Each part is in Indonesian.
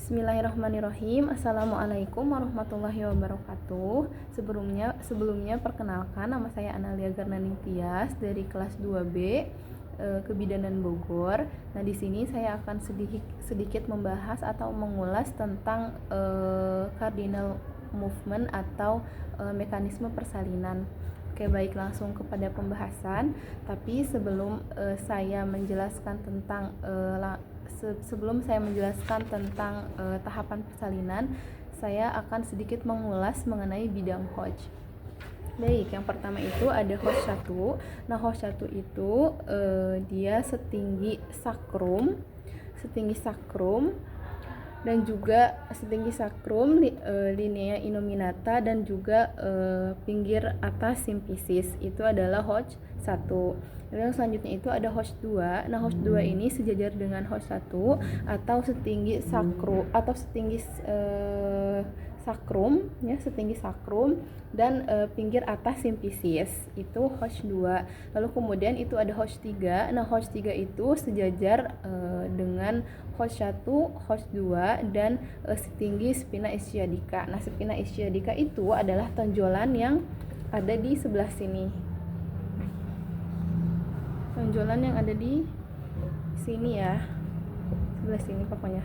Bismillahirrahmanirrahim. Assalamualaikum warahmatullahi wabarakatuh. Sebelumnya perkenalkan, nama saya Analia Garnani Tias dari kelas 2B Kebidanan Bogor. Nah, di sini saya akan sedikit membahas atau mengulas tentang cardinal movement atau mekanisme persalinan. Oke, baik, langsung kepada pembahasan. Tapi sebelum saya menjelaskan tentang tahapan persalinan, saya akan sedikit mengulas mengenai bidang Hodge. Baik, yang pertama itu ada Hodge 1. Nah, Hodge 1 itu dia setinggi sakrum dan juga setinggi sakrum, linea innominata, dan juga pinggir atas simfisis. Itu adalah Hodge 1. Lalu yang selanjutnya itu ada Hodge 2. Nah, Hodge 2 ini sejajar dengan Hodge 1 atau setinggi sakrum setinggi sakrum dan pinggir atas simfisis. Itu Hodge 2. Lalu kemudian itu ada Hodge 3. Nah, Hodge 3 itu sejajar dengan Hodge 1, Hodge 2 dan setinggi spina ischiadica. Nah, spina ischiadica itu adalah tonjolan yang ada di sebelah sini. Tonjolan yang ada di sini ya. Sebelah sini pokoknya.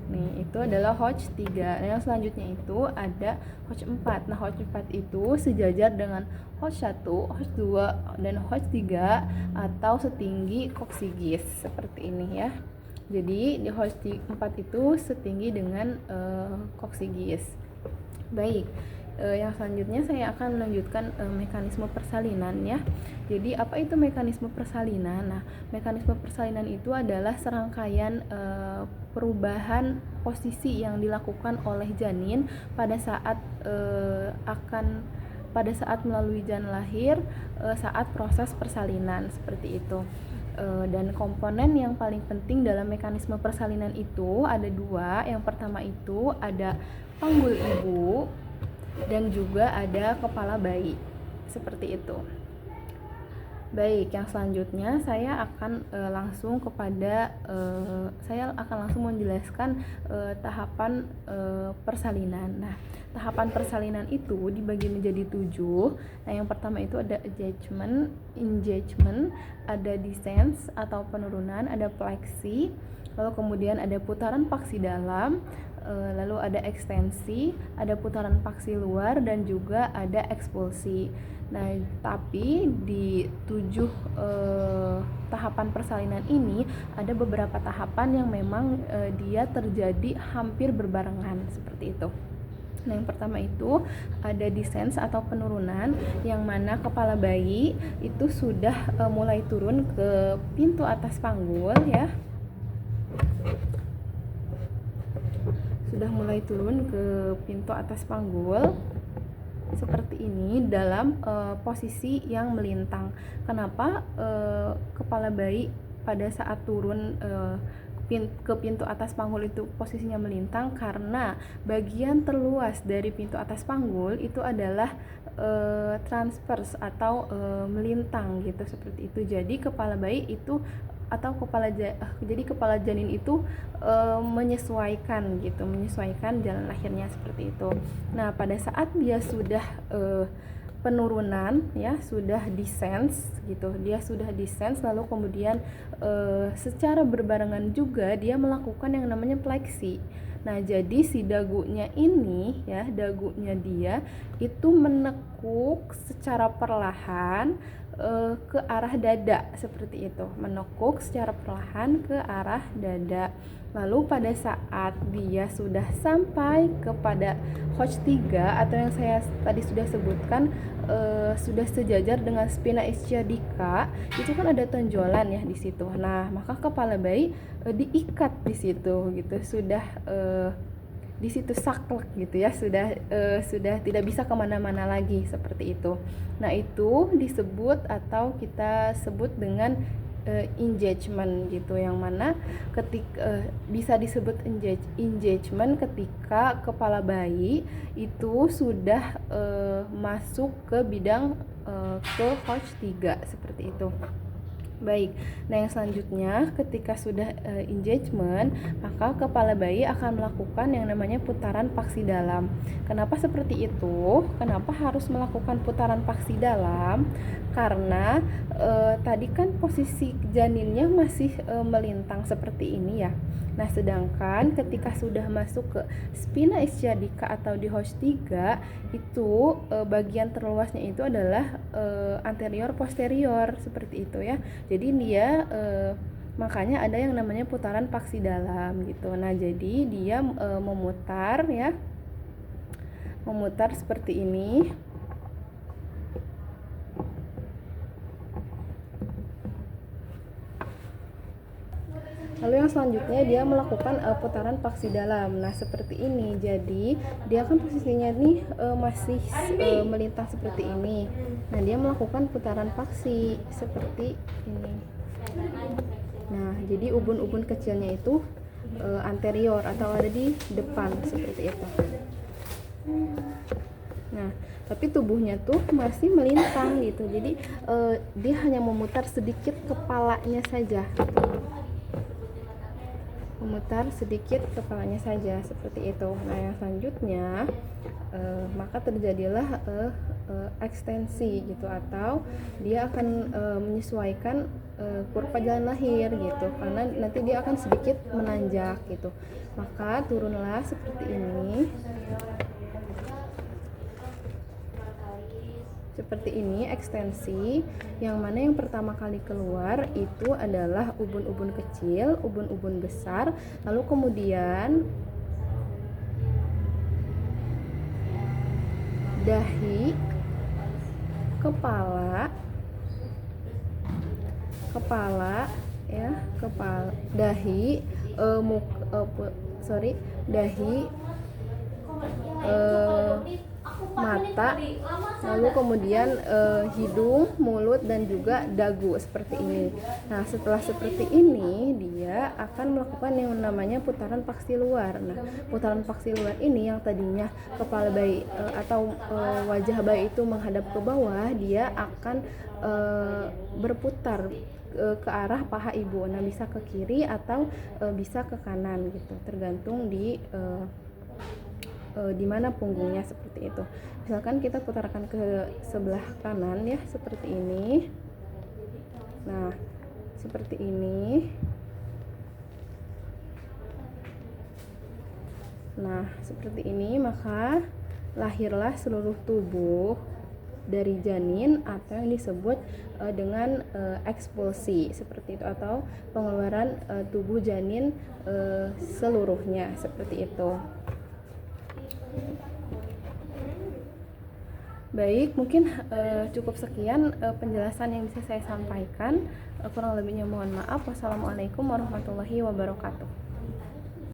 Nih, itu adalah Hodge 3. Nah, yang selanjutnya itu ada Hodge 4. Nah, Hodge 4 itu sejajar dengan Hodge 1, Hodge 2 dan Hodge 3 atau setinggi koksigis seperti ini ya. Jadi di Hodge 4 itu setinggi dengan koksigis. Baik, yang selanjutnya saya akan melanjutkan mekanisme persalinan ya. Jadi apa itu mekanisme persalinan? Nah, mekanisme persalinan itu adalah serangkaian perubahan posisi yang dilakukan oleh janin pada saat melalui janin lahir saat proses persalinan seperti itu. Dan komponen yang paling penting dalam mekanisme persalinan itu ada dua. Yang pertama itu ada panggul ibu dan juga ada kepala bayi seperti itu. Baik, yang selanjutnya saya akan langsung menjelaskan tahapan persalinan. Nah, tahapan persalinan itu dibagi menjadi 7. Nah, yang pertama itu ada engagement, ada descent atau penurunan, ada fleksi, lalu kemudian ada putaran paksi dalam, lalu ada ekstensi, ada putaran paksi luar, dan juga ada ekspulsi. Nah, tapi di 7 tahapan persalinan ini ada beberapa tahapan yang memang dia terjadi hampir berbarengan seperti itu. Nah, yang pertama itu ada descent atau penurunan, yang mana kepala bayi itu sudah mulai turun ke pintu atas panggul ya. Sudah mulai turun ke pintu atas panggul seperti ini dalam posisi yang melintang. Kenapa kepala bayi pada saat turun ke pintu atas panggul itu posisinya melintang? Karena bagian terluas dari pintu atas panggul itu adalah transverse atau melintang gitu, seperti itu. Jadi kepala bayi itu atau kepala janin itu menyesuaikan jalan lahirnya seperti itu. Nah, pada saat dia sudah penurunan ya, sudah descent gitu, lalu kemudian secara berbarengan juga dia melakukan yang namanya fleksi. Nah, jadi si dagunya ini ya, dagunya dia itu menekuk secara perlahan ke arah dada seperti itu, menekuk secara perlahan ke arah dada. Lalu pada saat dia sudah sampai kepada Hodge 3 atau yang saya tadi sudah sebutkan sudah sejajar dengan spina ischiadica, itu kan ada tonjolan ya di situ. Nah, maka kepala bayi diikat di situ gitu, sudah di situ saklek gitu ya, sudah tidak bisa kemana-mana lagi seperti itu. Nah, itu disebut atau kita sebut dengan engagement gitu, yang mana bisa disebut engagement ketika kepala bayi itu sudah masuk ke bidang ke Hodge 3 seperti itu. Baik, nah yang selanjutnya ketika sudah engagement, maka kepala bayi akan melakukan yang namanya putaran paksi dalam. Kenapa seperti itu? Kenapa harus melakukan putaran paksi dalam? Karena tadi kan posisi janinnya masih melintang seperti ini ya. Nah, sedangkan ketika sudah masuk ke spina ischiadica atau di Hosh 3, itu bagian terluasnya itu adalah anterior posterior seperti itu ya. Jadi dia makanya ada yang namanya putaran paksi dalam gitu. Nah, jadi dia memutar ya. Memutar seperti ini. Lalu yang selanjutnya dia melakukan putaran paksi dalam. Nah, seperti ini. Jadi, dia kan posisinya nih masih melintang seperti ini. Nah, dia melakukan putaran paksi seperti ini. Nah, jadi ubun-ubun kecilnya itu anterior atau ada di depan seperti itu. Nah, tapi tubuhnya tuh masih melintang gitu. Jadi, dia hanya memutar sedikit kepalanya saja. Memutar sedikit kepalanya saja seperti itu. Nah, yang selanjutnya maka terjadilah ekstensi gitu, atau dia akan menyesuaikan kurva jalan lahir gitu, karena nanti dia akan sedikit menanjak gitu. Maka turunlah seperti ini. Seperti ini ekstensi, yang mana yang pertama kali keluar itu adalah ubun-ubun kecil, ubun-ubun besar, lalu kemudian dahi, kepala ya, kepala, dahi, dahi, mata, lalu kemudian hidung, mulut, dan juga dagu seperti ini. Nah, setelah seperti ini dia akan melakukan yang namanya putaran paksi luar. Nah, putaran paksi luar ini yang tadinya kepala bayi atau wajah bayi itu menghadap ke bawah, dia akan berputar ke arah paha ibu. Nah, bisa ke kiri atau bisa ke kanan gitu, tergantung di mana punggungnya seperti itu. Misalkan kita putarkan ke sebelah kanan ya, seperti ini. Nah, seperti ini. Nah, seperti ini, maka lahirlah seluruh tubuh dari janin atau yang disebut dengan ekspulsi seperti itu, atau pengeluaran tubuh janin seluruhnya seperti itu. Baik, mungkin cukup sekian penjelasan yang bisa saya sampaikan. Kurang lebihnya mohon maaf. Wassalamualaikum warahmatullahi wabarakatuh.